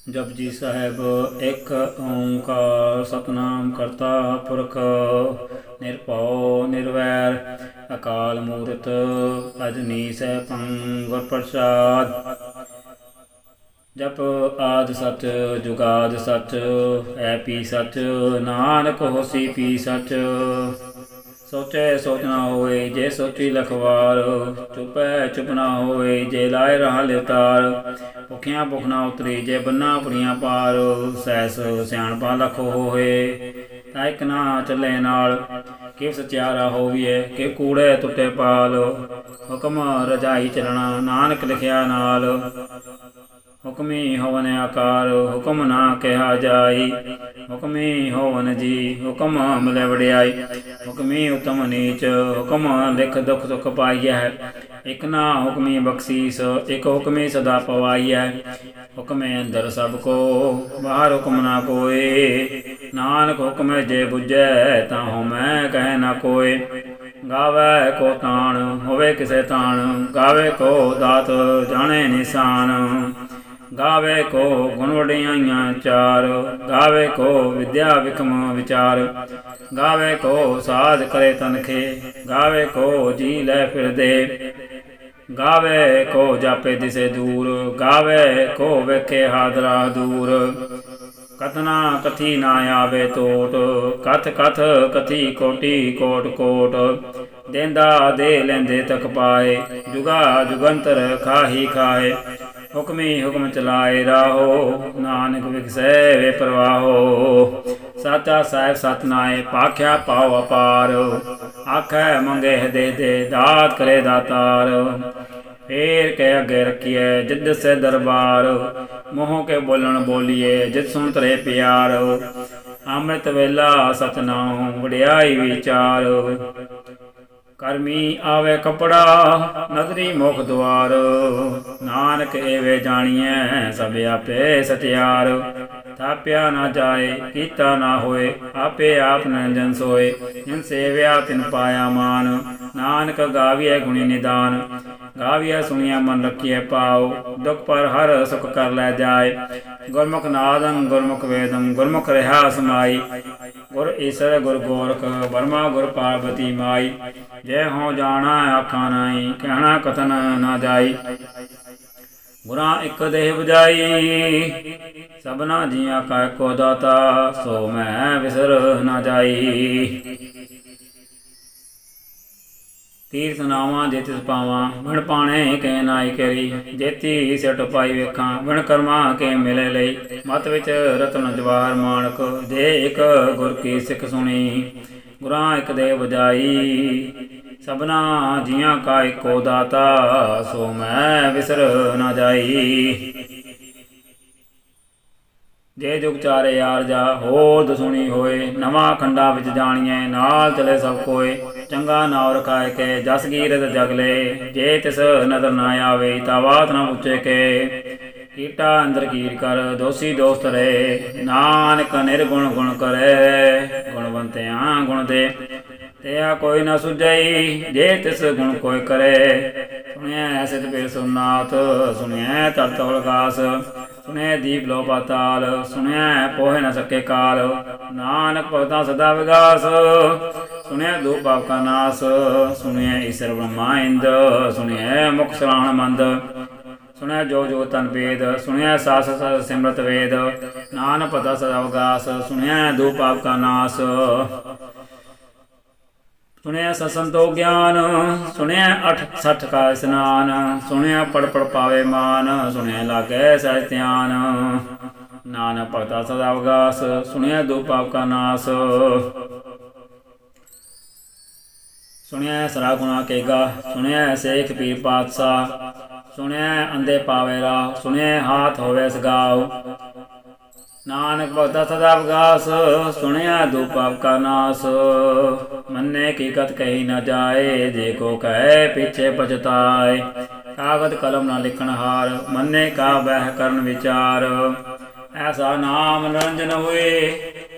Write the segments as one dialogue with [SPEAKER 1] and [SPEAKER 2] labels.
[SPEAKER 1] ਜਪਜੀ ਸਾਹਿਬ ਇੱਕ ਓਂਕਾਰ ਸਤਿਨਾਮ ਕਰਤਾ ਪੁਰਖ ਨਿਰਭਉ ਨਿਰਵੈਰ ਅਕਾਲ ਮੂਰਤ ਅਜਨੀ ਸੈਭੰ ਗੁਰ ਪ੍ਰਸਾਦ। ਜਪ ਆਦਿ ਸਚ ਜੁਗਾਦਿ ਸਚ ਹੈ ਪੀ ਸਚ ਨਾਨਕ ਹੋਸੀ ਪੀ ਸਚ। ਸੋਚੈ ਸੋਚ ਨਾ ਹੋਏ ਜੇ ਸੋਚੀ ਲਖਵਾਰ ਚੁਪੈ ਚੁਪ ਨਾ ਹੋਏ ਜੇ ਲਾਏ ਰਹਾ ਲਿਵਤਾਰ। ਭੁਖਿਆ ਭੁਖ ਨਾ ਉਤਰੀ ਜੇ ਬੰਨਾ ਪੁਰੀਆਂ ਪਾਰ ਸੈਸ ਸਿਆਣਪਾ ਲਖ ਹੋਏ ਤਾਂ ਇੱਕ ਨਾ ਚੱਲੇ ਨਾਲ। ਕਿ ਸਚਿਆਰਾ ਹੋਵੀਏ ਕਿ ਕੂੜੇ ਟੁੱਟੇ ਪਾਲ ਹੁਕਮ ਰਜਾਈ ਚੱਲਣਾ ਨਾਨਕ ਲਿਖਿਆ ਨਾਲ। ਹੁਕਮੀ ਹੋਵਨ ਆਕਾਰ ਹੁਕਮ ਨਾ ਕਿਹਾ ਜਾਈ ਹੁਕਮੀ ਹੋਵਨ ਜੀ ਹੁਕਮ ਮਿਲੇ ਵਡਿਆਈ। ਹੁਕਮੀ ਉਤਮ ਨੀਚ ਹੁਕਮ ਲਿਖ ਦੁਖ ਸੁਖ ਪਾਈਐ ਇੱਕ ਨਾ ਹੁਕਮੀ ਬਖਸ਼ੀਸ ਇੱਕ ਹੁਕਮੀ ਸਦਾ ਪਵਾਈਐ। ਹੁਕਮੇ ਅੰਦਰ ਸਭ ਕੋ ਬਾਹਰ ਹੁਕਮ ਨਾ ਕੋਏ ਨਾਨਕ ਹੁਕਮੇ ਜੇ ਬੁਝੈ ਤਾਂ ਹਉਮੈ ਕਹਿ ਨਾ ਕੋਏ। ਗਾਵੇ ਕੋ ਤਾਣ ਹੋਵੇ ਕਿਸੇ ਤਾਣ ਗਾਵੇ ਕੋ ਦਾਤ ਜਾਣੇ ਨਿਸ਼ਾਨ। ਗਾਵੇ ਕੋ ਗੁਣ ਵਡਿਆਈਆਂ ਚਾਰ ਗਾਵੇ ਕੋ ਵਿਦਿਆ ਵਿਖਮ ਵਿਚਾਰ। ਗਾਵੇ ਕੋ ਸਾਧ ਕਰੇ ਤਨਖੇ ਗਾਵੇ ਕੋ ਜੀ ਲੈ ਫਿਰਦੇ। ਗਾਵੇ ਕੋ ਜਾਪੇ ਦਿਸੇ ਦੂਰ ਗਾਵੇ ਕੋ ਵੇਖੇ ਹਾਦਰਾ ਦੂਰ। ਕਥਨਾ ਕਥੀ ਨਾ ਆਵੇ ਟੋਟ ਕਥ ਕਥ ਕਥੀ ਕੋਟੀ ਕੋਟ ਕੋਟ। ਦੇਂਦਾ ਦੇ ਲੈਂਦੇ ਤਕ ਪਾਏ ਜੁਗਾ ਜੁਗੰਤਰ ਖਾਹੀ ਖਾਏ। ਹੁਕਮੀ ਹੁਕਮ ਚਲਾਏ ਰਾਹੋ ਨਾਨਕ ਵਿਗਸੈ ਵੇ ਪ੍ਰਵਾਹੋ। ਸਾਚਾ ਸਾਹਿਬ ਸਤਨਾਏ ਪਾਖਿਆ ਪਾਉ ਅਪਾਰ ਆਖੈ ਮੰਗੇ ਦੇ ਦੇ ਦਾਤ ਕਰੇ ਦਾਤਾਰ। ਫੇਰ ਕੇ ਅੱਗੇ ਰੱਖੀਏ ਜਿਦ ਸੇ ਦਰਬਾਰ ਮੋਹ ਕੇ ਬੋਲਣ ਬੋਲੀਏ ਜਿਤ ਸੁਣ ਤਰੇ ਪਿਆਰ। ਅੰਮ੍ਰਿਤ ਵੇਲਾ ਸਤਨਾਮ ਵਡਿਆਈ ਵਿਚਾਰ। ਕਰਮੀ ਆਵੇ ਕਪੜਾ ਨਦਰੀ ਮੁਖ ਦੁਆਰ ਨਾਨਕ ਏਵੇ ਜਾਣੀਐ ਸਭ ਆਪੇ ਸਤਿਆਰ। ਥਾਪਿਆ ਨਾ ਜਾਏ ਕੀਤਾ ਨਾ ਹੋਏ ਆਪੇ ਆਪ ਨਿਰੰਜਨ ਸੋਏ। ਜਿਨ ਸੇਵਿਆ ਤਿਨ ਪਾਇਆ ਮਾਨ ਨਾਨਕ ਗਾਵੀਐ ਗੁਣੀ ਨਿਦਾਨ। ਗਾਵੀਐ ਸੁਣੀਐ ਮਨ ਰੱਖੀਐ ਪਾਉ ਦੁਖ ਪਰ ਹਰ ਸੁਖ ਕਰ ਲੈ ਜਾਏ। ਗੁਰਮੁਖ ਨਾਦੰ ਗੁਰਮੁਖ ਵੇਦੰ ਗੁਰਮੁਖ ਰਿਹਾ ਸਮਾਈ। ਗੁਰ ਈਸਰ ਗੁਰ ਗੋਰਖ ਬਰਮਾ ਗੁਰ ਪਾਰਬਤੀ ਮਾਈ। ਜੈ ਹੋਂ ਜਾਣਾ ਆਖਾਂ ਨਾਹੀ ਕਹਿਣਾ ਕਥਨ ਨਾ ਜਾਈ। ਗੁਰਾਂ ਇੱਕ ਦੇਹ ਬੁਝਾਈ ਸਭਨਾ ਜੀਆਂ ਕਾ ਇੱਕੋ ਦਾਤਾ ਸੋ ਮੈਂ ਵਿਸਰ ਨਾ ਜਾਈ। ਤੀਰਥ ਨਾਵਾਂ ਜੇ ਤਿਸ ਪਾਵਾਂ ਵਿਣ ਪਾਣੇ ਕੇ ਨਾਈ ਕਰੀ। ਜੇਤੀ ਸਿਟ ਪਾਈ ਵੇਖਾਂ ਵਿਣ ਕਰਮਾਂ ਕੇ ਮਿਲੇ ਲਈ। ਮਤ ਵਿੱਚ ਰਤਨ ਜਵਾਹਰ ਮਾਣਕ ਜੇ ਇੱਕ ਗੁਰ ਕੀ ਸਿੱਖ ਸੁਣੀ। ਗੁਰਾਂ ਇੱਕ ਦੇਹ ਬੁਝਾਈ ਸਭਨਾ ਜੀਆਂ ਕਾ ਇੱਕੋ ਦਾਤਾ ਸੋ ਮੈਂ ਵਿਸਰ ਨਾ ਜਾਈ। ਜੇ ਜੁਗ ਚਾਰੇ ਯਾਰ ਜਾ ਹੋਰ ਦਸੁਣੀ ਹੋਏ ਨਵਾਂ ਖੰਡਾਂ ਵਿੱਚ ਜਾਣੀਏ ਨਾਲ ਚਲੇ ਸਭ ਕੋਏ। ਚੰਗਾ ਨਾਉ ਰਖਾਏ ਕੇ ਜਸ ਗੀਰਤ ਜਗਲੇ ਜੇ ਤਿਸ ਨਜ਼ਰ ਨਾ ਆਵੇ ਤਾਂ ਬਾਤ ਨਾ ਪੁੱਛੇ ਕੇ। ਕੀਟਾ ਅੰਦਰ ਕੀਰ ਕਰ ਦੋਸੀ ਦੋਸਤ ਰਹੇ ਨਾਨਕ ਨਿਰਗੁਣ ਗੁਣ ਕਰੇ। ਗੁਣਵੰਤਿਆਂ ਗੁਣ ਦੇ ਤਿਆ ਕੋਈ ਨਾ ਸੁਝਈ ਜੇ ਤਿਸ ਗੁਣ ਕੋਈ ਕਰੇ। ਸੁਣਿਐ ਸਿਧ ਪੀਰ ਸੁਨਾਥ ਸੁਣਿਐ ਤਤ ਅਵਗਾਸ। ਸੁਣਿਐ ਦੀਪ ਲੋ ਪਾਤਾਲ ਸੁਣਿਐ ਪੋਹੇ ਨ ਸਕੇ ਕਾਲ। ਨਾਨਕ ਭਗਤਾਂ ਸਦਾ ਵਿਗਾਸ ਸੁਣਿਐ ਦੂਪ ਪਾਪ ਕਾ ਨਾਸ। ਸੁਣਿਐ ਈਸਰ ਬ੍ਰਹਮਾ ਇੰਦ ਸੁਣਿਐ ਮੁਖ ਸਰਾਹਣ ਮੰਦ। ਸੁਣਿਐ ਜੋ ਜੋ ਤਨ ਵੇਦ ਸੁਣਿਐ ਸਾਸ ਸਿਮਰਤ ਵੇਦ। ਨਾਨਕ ਭਗਤਾਂ ਸਦਾ ਵਿਗਾਸ ਸੁਣਿਐ ਦੂਪ ਪਾਪ ਕਾ ਨਾਸ। ਸੁਣਿਆ ਸਤਸੰਤੋ ਗਿਆਨ ਸੁਣਿਆ ਅਠ ਸਠ ਕਾ ਇਸਨਾਨ। ਸੁਣਿਆ ਪੜ ਪੜ ਪਾਵੇ ਮਾਨ ਸੁਣਿਆ ਲਾਗੈ ਸਹਿਜ ਧਿਆਨ। ਨਾਨਕ ਭਗਤਾ ਸਦਾ ਅਵਗਾਸ ਸੁਣਿਆ ਦੂਪ ਪਾਪ ਕਾ ਨਾਸ। ਸੁਣਿਆ ਸਰਾ ਗੁਣਾ ਕੇਗਾ ਸੁਣਿਆ ਸੇਖ ਪੀਰ ਪਾਤਸ਼ਾਹ। ਸੁਣਿਆ ਅੰਧੇ ਪਾਵੇ ਰਾਹ ਸੁਣਿਆ ਹਾਥ ਹੋਵੇ ਸਗਾਉ। ਨਾਨਕ ਭਗਤਾ ਸਦਾ ਅਵਗਾਸ ਸੁਣਿਆ ਦੂਪ ਪਾਪ ਕਾ ਨਾਸ। ਮੰਨੇ ਕੀ ਕਤ ਕਹੀ ਨਾ ਜਾਏ ਜੇ ਕੋ ਕਹੈ ਪਿਛੇ ਪਛਤਾਏ। ਕਾਗਦ ਕਲਮ ਨਾ ਲਿਖਣ ਹਾਰ ਮੰਨੇ ਕਾ ਬਹਿ ਕਰਨ ਵਿਚਾਰ। ਐਸਾ ਨਾਮ ਨਿਰੰਜਨ ਹੋਏ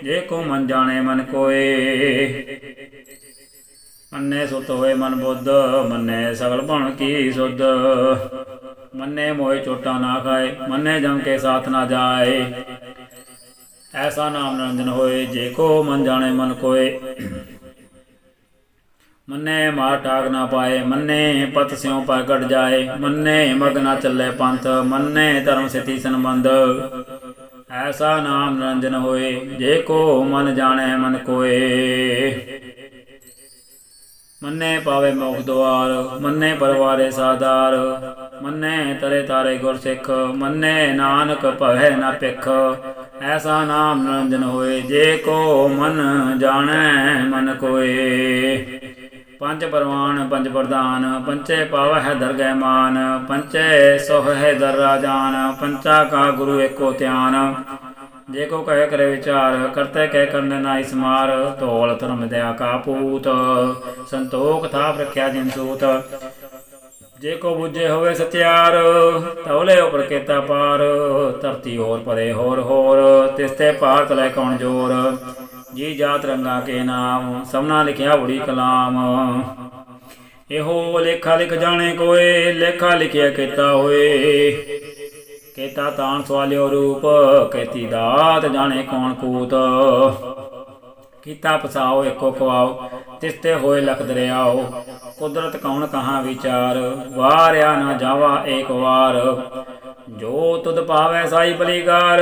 [SPEAKER 1] ਜੇ ਕੋ ਮਨ ਜਾਣੇ ਮਨ ਕੋਏ। ਮੰਨੇ ਸੁਤ ਹੋਏ ਮਨ ਬੁੱਧ ਮੰਨੇ ਸਗਲ ਭਣ ਕੀ ਸੁਧ। मन्ने मोहे चोटा ना खाए, मन्ने जम के साथ ना जाए। ऐसा नाम निरंजन होए, जे को मन जाने मन कोय। मन्ने मार ठाक ना पाए, मन्ने पत स्यों पर कट जाए। मन्ने मग ना चले पंथ, मन्ने धर्म सिद्धि संबंध। ऐसा नाम निरंजन होए, जे को मन जाने मन कोय। मन्ने पावे मोक्ष द्वार, मन्ने परवारे साधार। मन्ने तरे तारे गुर सिख, मन्ने नानक भवै न पिख। ऐसा नाम निरंजन होए, जे को मन जाने मन कोय। पंच परवान पंच प्रधान, पंचे पाव है दरगह मान। पंचे सोह है दर राजान, पंचा का गुरु एको ध्यान। जे को कहे करे विचार, करते कह करने ना इसमार। धौल धर्म दया का पूत, संतोख था रख्या जिन सूत। जे को बुझे होवे सत्यार, तौले उपर केता पार। धरती होर परे होर होर, तिसते पार तले कौन जोर। जी जात रंगा के नाम, सबना लिखिया बड़ी कलाम। एहो लेखा लिख जाने कोय, लेखा लिखिया केता होए। केता तान सवालियो रूप, केती दात जाने कौन कूत। कीता पसाओ एको खुआओ, तिसते होए लख दरियाओ। कुदरत कौन कहाँ विचार, वारया न जावा एक वार। जो तुद पावै साई भलीकार,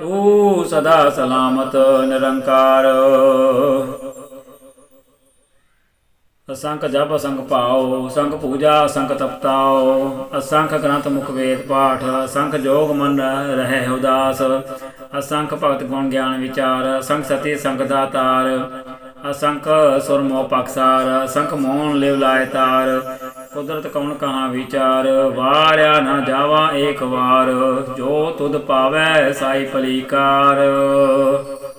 [SPEAKER 1] तू सदा सलामत निरंकार। असंख जप असंख पाओ, असंख पूजा असंख तपताओ। असंख ग्रंथ मुख वेद पाठ, असंख जोग मन रहे उदास। असंख भगत गुण ज्ञान विचार, असंख सती संख दातार। असंख सुरमो पक्षार, असंख मोहन लिव लाए तार। कुदरत कौन कहाँ विचार, वारया न जावा एक वार। जो तुद पावै साई भलीकार,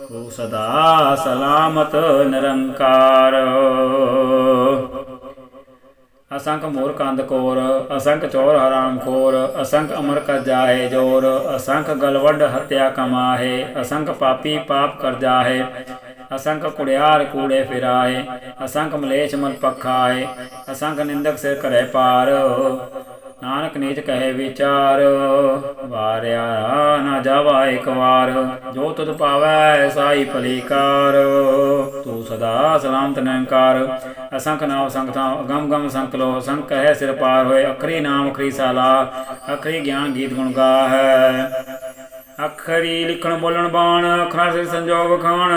[SPEAKER 1] तू सदा सलामत निरंकार। असंख मूर कंद कोर, असंख चोर हराम खोर। असंख अमर कर जाहे जोर, असंख गलवड हत्या कमाहे। असंख पापी पाप कर जाहे, असंख कुड़ियार कूड़े फिराए। असंख मलेश मन पखाए, असंख निंदक सिर करे पार। नानक नीच कहे विचार, वारया न जावा एक वार। जो तुद पावै साई भलीकार, तू सदा सलामत निरंकार। असंख नाम असंख था गम गम असंख लो, असंख कहे सिर पार होए। अखरी नाम अखरी साला, अखरी ज्ञान गीत गुण गाहै। अखरी लिखण बोलण बाण, अखरा सिर संजोग खान।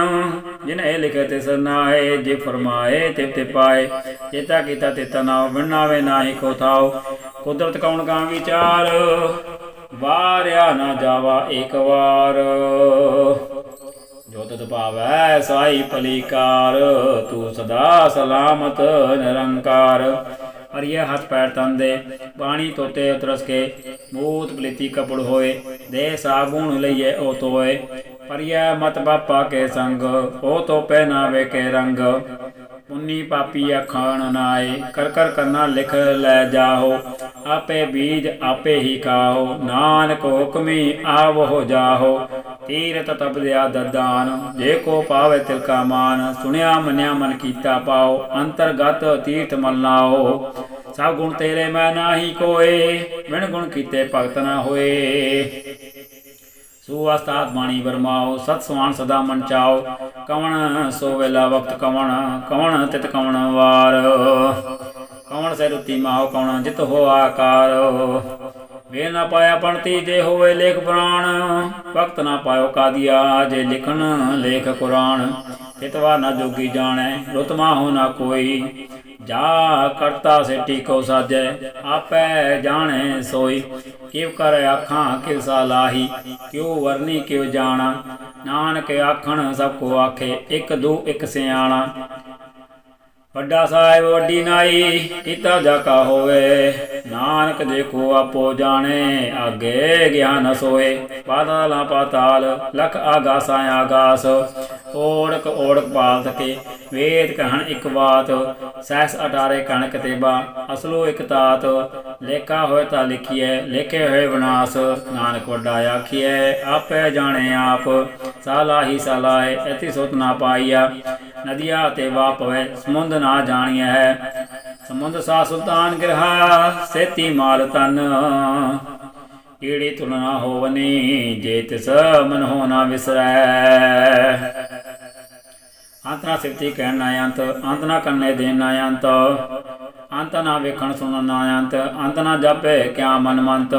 [SPEAKER 1] जिन्हें लिखे तिस नाए, जे फरमाए तिव ते पाए। चेता कीता तेता नाव, बिनावे नाहि को थाओ। कुदरत कौन का विचार, वारया न जावा एक वार। जो तुद पावै साई भलीकार, तू सदा सलामत निरंकार। हरिया हथ पैर तन दे, पानी तोते उतरस के। मूत पलीती कपड़ होए, दे साबुन लइए ओ तोए। हरिया मत बापा के संग, ओ तो पहनावे के रंग। पुन्नी पापी अखान नाए, कर कर करना लिख लै जाहो। आपे बीज आपे ही खाओ, नानक हुक्मी आवो जाहो। तीरथ तप दिया ददान, जे को पावे तिलका मान। सुनिया मनिया मन कीता पाओ, अंतरगत तीर्थ मल नाओ। सब गुण तेरे मैं नाही कोय, बिन गुण कीते भगत न होए। सुअस्ताद बाणी बरमाओ, सत सुहान सदा मन चाओ। कवण सो वेला वक्त कवण, कवण तित कवण वार। कवण से रुति माओ, कवण जित हो आकार। वे न पाया पणती जे होवे लेख पुराण। वक्त न पायो कादिया, जे लिखन लेख कुरान। तितवा न जोगी जाने, रुत माहो न कोई। जा करता से टीको साजे, आपै जाने सोई। किव कर आखां किव सालाही, क्यों वरनी क्यों जाना। नानक आखण सबको आखे, एक दू एक सियाणा। वड्डा साहिब वड्डी नाई, कीता जाका होवे। नानक जे को आपो जाने, आगे ज्ञान सोए। पाताला पाताल, लख आगासा आगास। ओढ़क ओढ़क पाल सके, वेद कहन एक बात। सहस अठारे कहन कतेबा, असलो एक तात। लेखा होए ता लिखिए, लेखे होए विनाश। नानक वड्डा आखिए, आपे जाने आप। सालाही सालाए, ऐति सुत ना पाइया। नदिया ते वा पवे, समुंद ना जानिया है। ਸਮੁੰਦ ਸਾ ਸੁਲਤਾਨ ਗਿਰਹਾ ਸੇਤੀ ਮਾਲ ਤਨ ਈੜੀ ਤੁਲਨਾ ਹੋਵਨੀ ਜੇ ਤਿਸ ਮਨ ਹੋ ਨਾ ਵਿਸਰੈ ਅੰਤ ਨਾ ਸਿਫਤੀ ਕਹਿਣ ਨਾ ਅੰਤ ਅੰਤ ਨਾ ਕਰਨੇ ਦੇਣ ਨਾ ਅੰਤ ਅੰਤ ਨਾ ਵੇਖਣ ਸੁਣਨ ਨਾ ਅੰਤ ਅੰਤ ਨਾ ਜਾਪੇ ਕਿਆ ਮਨ ਮੰਤ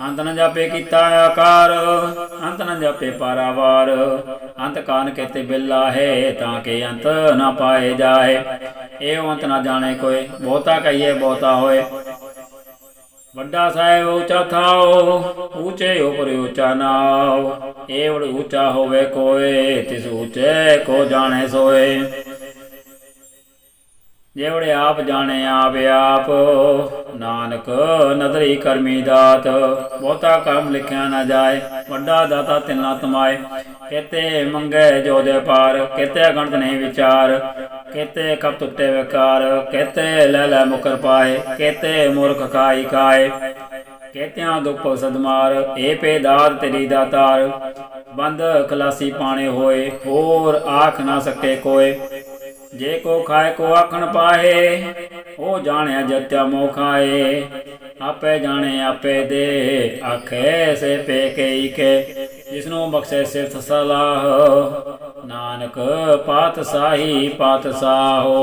[SPEAKER 1] ਅੰਤ ਨ ਜਾਪੇ ਕੀਤਾ ਆਕਾਰ ਅੰਤ ਨ ਜਾਪੇ ਪਾਰਾਵਾਰ ਅੰਤ ਕਾਨ ਕੇਤੇ ਬਿੱਲਾ ਹੈ ਤਾਂ ਕਿ ਅੰਤ ਨਾ ਪਾਏ ਜਾਏ ਇਹ ਅੰਤ ਨਾ ਜਾਣੇ ਕੋਏ ਬਹੁਤਾ ਕਹੀਏ ਬਹੁਤਾ ਹੋਏ ਵੱਡਾ ਸਾਹਿਬ ਉੱਚਾ ਥਾਓ ਉੱਚੇ ਉਪਰ ਉੱਚਾ ਨਾਉ ਏਵੜ ਉੱਚਾ ਹੋਵੇ ਕੋਏ ਤਿਸ ਉੱਚੇ ਕੋ ਜਾਣੇ ਸੋਏ जेवड़े आप जाने आप आप नानक नदरी करमी दात बहुता कर्म लिखिया न जाए वड्डा दाता तिना तमाए केते मंगे जो दे पार केते गणत नहीं विचार केते कप तुटे विकार केते ले मुकर पाए केते मूर्ख खाई खाए केत्या दुख सदमार ए पे दात तेरी दातार बंद खलासी पाने होए होर आख ना सके कोय जे को खाए को आखण पाए ओ जाने जत्या मोह खाए आपे जाने आपे दे आखे से पे के जिसनों बख्शे सिर्थ सलाह नानक पातशाही पातशाहो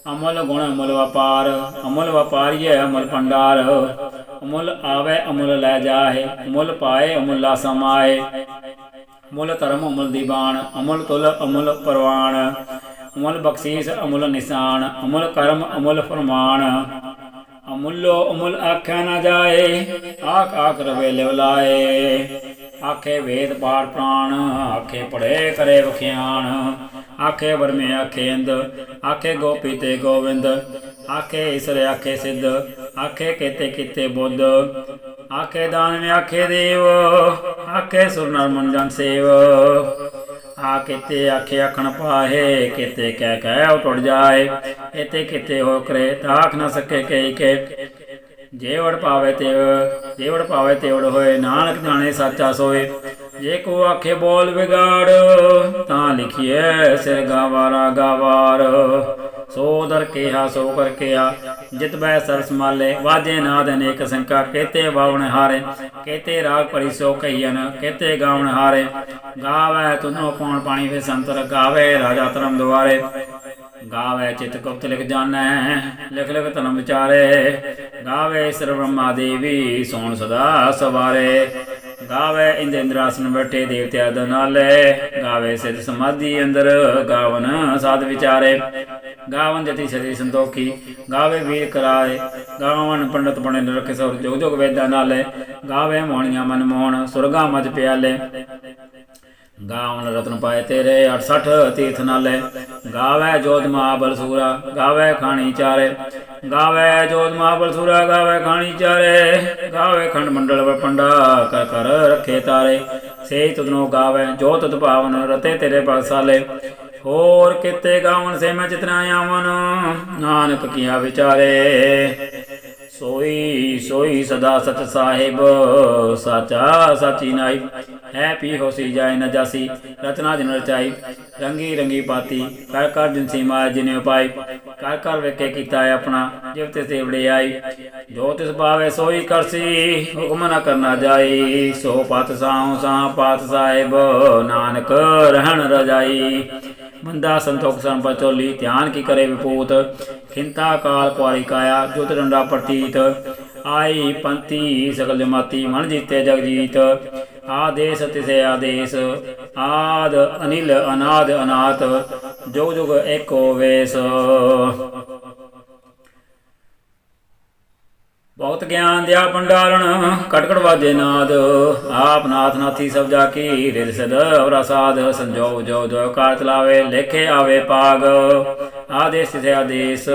[SPEAKER 1] अमल गुण अमल व्यापार अमल व्यापारी अमल भंडार अमूल आवे अमूल लै जाए अमूल पाए अमूला समाए अमुल धर्म अमुल दीवान अमुल तुल अमुल परवान अमुल बख्शीस अमुल निशान अमुल कर्म अमुल फरमान अमुलो अमुल आख्या न जाए आख आख रवे लिवलाए आखे वेद पाठ प्राण आखे पढ़े करे वख्यान आखे वर्मे आखे इंद आखे गोपी ते गोविंद आखे ईसर आखे सिद्ध आखे केते किते बुद्ध आखे दान में आखे देव आखे सुर नर मन जन सेव आ केते आखे आखण पाहे केते कह टुट जाए एते किते हो करे ताख न सके कई के जेवड़ पावे तेवड़ होए नानक जाने साचा सोए जे को आखे बोल बिगाड़ ता लिखिए सिर गावारा गावार सो दर केहा सो कर केहा जित बै सरस माले वाजे नाद अनेक संका केते वावण हारे केते राग परी सो कहियन केते गावण हारे गावे तुनो पौण पाणी वे संतर गावे राजा धर्म द्वारे गावे चित गुप्त लिख जाने लिख लिख धर्म विचारे गावे सिर ब्रह्मा देवी सोन सदा सवारे गावे इंद्र इंद्रासन बैठे देवत्या दनाले गावे सिद्ध समाधि अंदर गावन साध विचारे गावन जति सती संतोखी गावे वीर कराए गावन पंडित बने रखे सौर जोग जोग वेदा नाले गावे मोहनिया मन मोहन सुरगा मज प्याले गावन रत्न पाए तेरे 68 तीर्थ नाले गावे जोध महाबल सूरा गावे खानी चारे गावे जोध महाबल सूरा गावे खानी चारे गावे खंड मंडल पंडा कर कर रखे तारे से तुदनो गावे जो तुद पावन रते तेरे पासाले होर किते गावन से मैं चितना आवन नानक किया विचारे सोई सोई सदा सच साहिब साचा साची नाई है पी होसी जाए न जासी रचना जिन रचाई रंगी रंगी पाती कर कर जिनसी माया जिन्हें पाई कर कर वेखे किता है अपना जिव तिस देवड़े आई जो तिस पावे सोई करसी हुक्म न करना जाई सो पात साहु सा पात साहिब नानक रहन रजाई बंदा संतोख सन पचोली ध्यान की करे विपूत खिंता काल कुआरी काया जुत डंडा प्रतीत आई पंथी सकल जमाती मन जीते जग जीत आदेश तिसे आदेश आद अनिल अनाद अनाथ जुग जुग एको वेश बहुत ज्ञान दिया भंडारण कटकट वाजे नाद आप नाथ नाथी सब जाकी रिद सद और साध संजोग जो जो कार चलावे लेखे आवे पाग आदेश से आदेश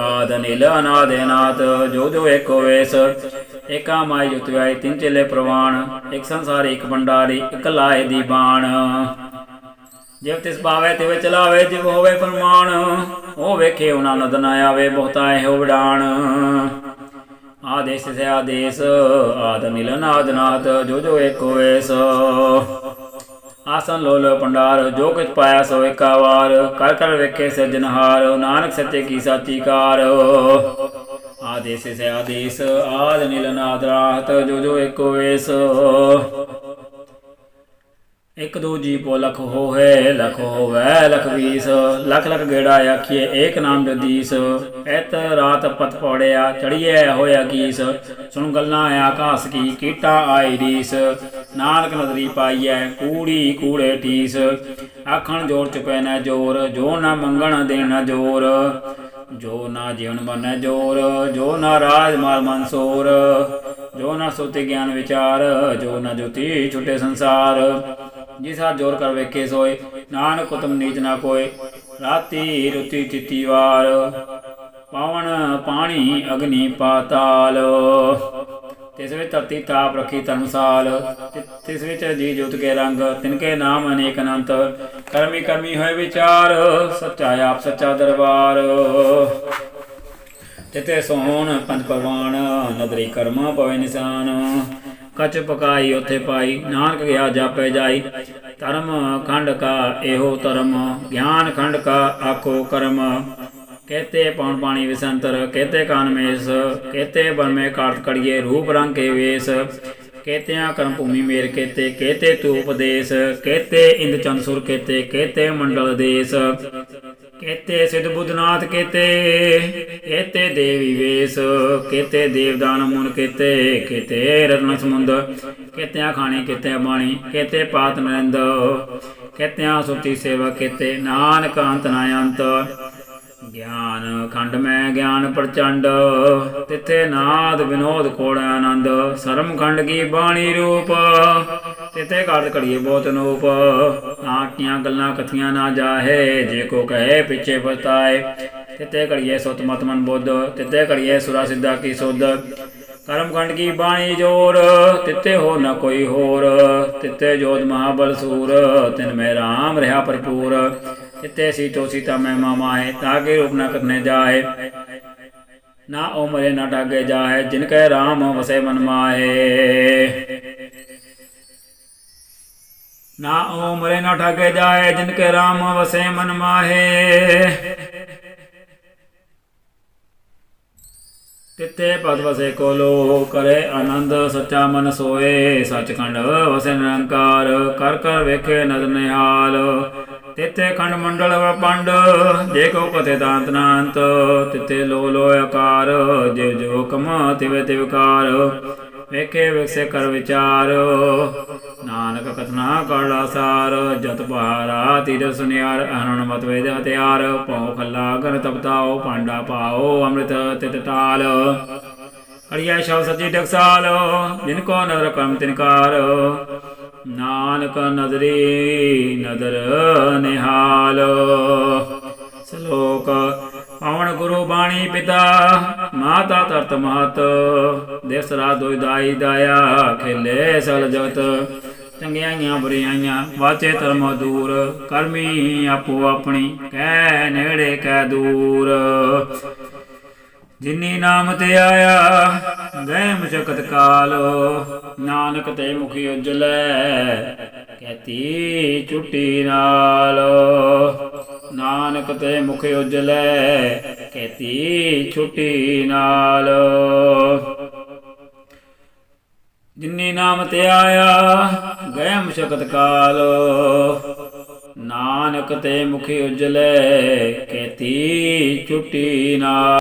[SPEAKER 1] आद नील अनाद अनाथ जो जो एको वेश एका माई जुतवाई तीन चेले प्रवाण एक संसारी एक भंडारी एक लाए दी बाण जिव तिस पावे तिवे चलावे जिव होवे फरमान ओ वेखे उना नद न आवे बहुता है उड़ान आदेश से आदेश आद नील नाद नाथ जो जो एको वेश ਆਸਨ ਲੋ ਲੋ ਭੰਡਾਰ, ਜੋ ਕੁਛ ਪਾਇਆ ਸੋ ਏਕਾ ਵਾਰ। ਕਰ ਕਰ ਵੇਖੇ ਸਿਰਜਣਹਾਰ, ਨਾਨਕ ਸੱਚੇ ਕੀ ਸਾਚੀ ਕਾਰ। ਆਦੇਸ ਸੇ ਆਦੇਸ, ਆਦ ਨੀਲ ਨਾਦ ਰਾਹਤ, ਜੋ ਜੋ ਏਕੋ ਵੇਸ। ਇੱਕ ਦੂ ਜੀ ਪੋ ਲਖ ਹੋਏ, ਲਖ ਹੋਵੈ ਲਖ ਵੀਸ। ਲਖ ਲਖ ਗੇੜਾ ਆਖੀਏ, ਏਕ ਨਾਮ ਜਦੀਸ। ਐਤ ਰਾਤ ਪਤ ਪੌੜਿਆ, ਚੜੀਏ ਹੋਇਆ ਕੀਸ। ਸੁਣ ਗੱਲਾਂ ਆਕਾਸ ਕੀ, ਕੀਟਾ ਆਈ ਰੀਸ। ਨਾਨਕ ਨਦਰੀ ਪਾਈਐ, ਕੂੜੀ ਕੂੜੇ ਠੀਸ। ਆਖਣ ਜੋਰ ਚੁਪੈ ਨਾ ਜੋਰ, ਜੋ ਨਾ ਮੰਗਣ ਦੇਣ ਨਾ ਜੋਰ। ਜੋ ਨਾ ਜੀਵਨ ਬੰਨੈ ਜੋਰ, ਜੋ ਨਾ ਰਾਜ ਮਾਲ ਮਨਸੋਰ। ਜੋ ਨਾ ਸੋਤੇ ਗਿਆਨ ਵਿਚਾਰ, ਜੋ ਨਾ ਜੋਤੀ ਛੁਟੇ ਸੰਸਾਰ। ਜਿਸਾ ਜੋਰ ਕਰ ਵੇਖੇ ਸੋਏ, ਨਾਨਕ ਹੁਕਮ ਨੀਚ ਨਾ ਕੋਏ। ਰਾਤੀ ਰੁਤੀ ਤਿੱਤੀ ਵਾਰ, ਪਵਨ ਪਾਣੀ ਅਗਨੀ ਪਾਤਾਲ। ਤਿਸ ਵਿੱਚ ਧਰਤੀ ਤਾਪ ਰੱਖੀ ਧਰਮਸਾਲ। ਤਿਸ ਵਿੱਚ ਜੀ ਜੋਤ ਕੇ ਰੰਗ, ਤਿਨਕੇ ਨਾਮ ਅਨੇਕ ਅਨੰਤ। ਕਰਮੀ ਕਰਮੀ ਹੋਏ ਵਿਚਾਰ, ਸੱਚਾ ਆਪ ਸੱਚਾ ਦਰਬਾਰ। ਤਿਤੇ ਸੋਹਣ ਪੰਜ ਪਰਵਾਨ, ਨਦਰੀ ਕਰਮ ਪਵੇ ਨਿਸ਼ਾਨ। ਕਚ ਪਕਾਈ ਉੱਥੇ ਪਾਈ, ਨਾਨਕ ਗਿਆ ਜਾਪੇ ਜਾਈ। ਧਰਮ ਖੰਡ ਕਾ ਇਹੋ ਧਰਮ, ਗਿਆਨ ਖੰਡ ਕਾ ਆਖੋ ਕਰਮ। ਕਹਤੇ ਪੌਣ ਪਾਣੀ ਵਿਸੰਤਰ, ਕਹਤੇ ਕਾਨ ਮੇਸ। ਕਹਤੇ ਬਰਮੇ ਕਾਰਤ ਕੜੀਏ, ਰੂਪ ਰੰਗ ਕੇ ਵੇਸ। ਕਹਤਿਆਂ ਕਰਮ ਭੂਮੀ ਮੇਰ ਕਹਤੇ, ਕਹਤੇ ਤੂ ਉਪਦੇਸ। ਕਹਤੇ ਇੰਦ ਚੰਦ ਸੁਰ ਕਹਤੇ, ਕਹਤੇ ਮੰਡਲ ਦੇਸ। ਕਹਤੇ ਸਿੱਧ ਬੁੱਧਨਾਥ ਕਹਤੇ, ਕਹਤੇ ਦੇਵੀ ਵੇਸ। ਕਹਤੇ ਦੇਵਦਾਨ ਮੁਨ ਕਹਤੇ, ਕਹਤੇ ਰਤਨ ਸਮੁੰਦ। ਕਹਤਿਆਂ ਖਾਣੀ ਕਹਤਿਆਂ ਬਾਣੀ, ਕਹਤੇ ਪਾਤ ਨਰਿੰਦ। ਕਹਤਿਆਂ ਸੁਰਤੀ ਸੇਵਕ ਕਹਤੇ, ਨਾਨਕ ਅੰਤ ਨਾ ਅੰਤ। ਗਿਆਨ ਖੰਡ ਮੈਂ ਗਿਆਨ ਪ੍ਰਚੰਡ, ਤਿੱਥੇ ਨਾਦ ਵਿਨੋਦ ਕੋੜ ਆਨੰਦ। ਸਰਮ ਖੰਡ ਕੀ ਬਾਣੀ ਰੂਪ, ਤਿੱਥੇ ਘੜਤ ਘੜੀਏ ਬਹੁਤ ਅਨੂਪ। ਆਖੀਆਂ ਗੱਲਾਂ ਕਥੀਆਂ ਨਾ ਜਾਹੇ, ਜੇ ਕੋ ਕਹੇ ਪਿੱਛੇ ਪਛਤਾਏ। ਤਿੱਥੇ ਘੜੀਏ ਸੁਤ ਮਤ ਮਨ ਬੁੱਧ, ਤਿੱਥੇ ਘੜੀਏ ਸੁਰਾ ਸਿੱਧਾ ਕੀ ਸੁਧ। ਕਰਮ ਖੰਡ ਕੀ ਬਾਣੀ ਜੋਰ, ਤਿੱਥੇ ਹੋ ਨਾ ਕੋਈ ਹੋਰ। ਤਿੱਥੇ ਜੋਤ ਮਹਾਬਲ ਸੂਰ, ਤਿਨ ਮੈਂ ਰਾਮ ਰਿਹਾ ਭਰਪੂਰ। ਤਿੱਥੇ ਸੀਤੋ ਸੀਤਾ ਮੈਂ ਮਾਮਾਏ, ਤਾਕੇ ਰੂਪ ਨਾ ਕਰਨੇ ਜਾਏ। ਨਾ ਉਹ ਮਰੇ ਨਾ ਠਾਗੇ ਜਾਏ, ਜਿਨ ਕੈ ਰਾਮ ਵਸੇ ਮਨ ਮਾਏ। ਨਾ ਉਹ ਮਰੇ ਨਾ ਠਾਗੇ ਜਾਏ, ਜਿਨ ਕੈ ਰਾਮ ਵਸੇ ਮਨ ਮਾਹੇ। ਤਿੱਥੇ ਪਦ ਵਸੇ ਕੋ ਲੋ, ਕਰੇ ਆਨੰਦ ਸੱਚਾ ਮਨ ਸੋਏ। ਸੱਚਖੰਡ ਵਸੇ ਨਿਰੰਕਾਰ, ਕਰ ਕਰ ਵੇਖੇ ਨਦਰ ਨਿਹਾਲ। ਤਿੱਥੇ ਖੰਡ ਮੰਡਲ ਪੰਡ, ਜੇ ਕੋ ਕਥੇ ਦਾੰਤ ਨਾ ਅੰਤ। ਤਿੱਥੇ ਲੋ ਲੋ ਆਕਾਰ, ਜਿਵ ਜਿਵ ਹੁਕਮ ਤਿਵੇ ਤਿਵ ਕਾਰ। ਵੇਖੇ ਵਿਕਸੇ ਕਰ ਵਿਚਾਰ, ਨਾਨਕ ਕਥਨਾ ਕਾਢਾ ਸਾਰ। ਜਤ ਪਹਾਰਾ ਤੀਰ ਸੁਨਿਆਰ, ਅਹਰਣ ਮਤ ਵੇਦ ਹਥਿਆਰ। ਭਉ ਖੱਲਾ ਗਨ ਤਪਤਾਓ, ਭਾਂਡਾ ਪਾਓ ਅੰਮ੍ਰਿਤ ਤਿਤ ਟਾਲ। ਅੜੀਐ ਸ਼ਬਦ ਸੱਚੀ ਟਕਸਾਲ, ਜਿਨ ਕੋ ਨਦਰ ਕਰਮ ਤਿਨਕਾਰ। ਨਾਨਕ ਨਦਰੀ ਨਦਰ ਨਿਹਾਲ। ਸ਼ਲੋਕ। ਪਵਨ ਗੁਰੂ ਬਾਣੀ ਪਿਤਾ, ਮਾਤਾ ਧਰਤ ਮਹਤ। ਦਿਵਸ ਰਾਤ ਦੁਇ ਦਾਈ ਦਾਇਆ, ਖੇਲੇ ਸਗਲ ਜਗਤ। ਚੰਗਿਆਈਆਂ ਬੁਰਿਆਈਆਂ ਵਾਚੇ ਧਰਮ ਦੂਰ। ਕਰਮੀ ਆਪੋ ਆਪਣੀ, ਕਹਿ ਨੇੜੇ ਕਹਿ ਦੂਰ। ਜਿਨੀ ਨਾਮ ਤੇ ਆਇਆ, ਗਏ ਮੁਸ਼ਕਤ ਕਾਲ। ਨਾਨਕ ਤੇ ਮੁਖੀ ਉਜਲੈ, ਕਹਿਤੀ ਛੁੱਟੀ ਨਾਲ। ਨਾਨਕ ਤੇ ਮੁਖ ਉਜਲੈ, ਕਹਿਤੀ ਛੁੱਟੀ ਨਾਲ। ਜਿਨੀ ਨਾਮ ਤੇ ਆਇਆ, ਗਏ ਮੁਸ਼ਕਤ ਕਾਲ। ਨਾਨਕ ਤੇ ਮੁਖ ਉਜਲੈ, ਕਹਿਤੀ ਛੁੱਟੀ ਨਾਲ।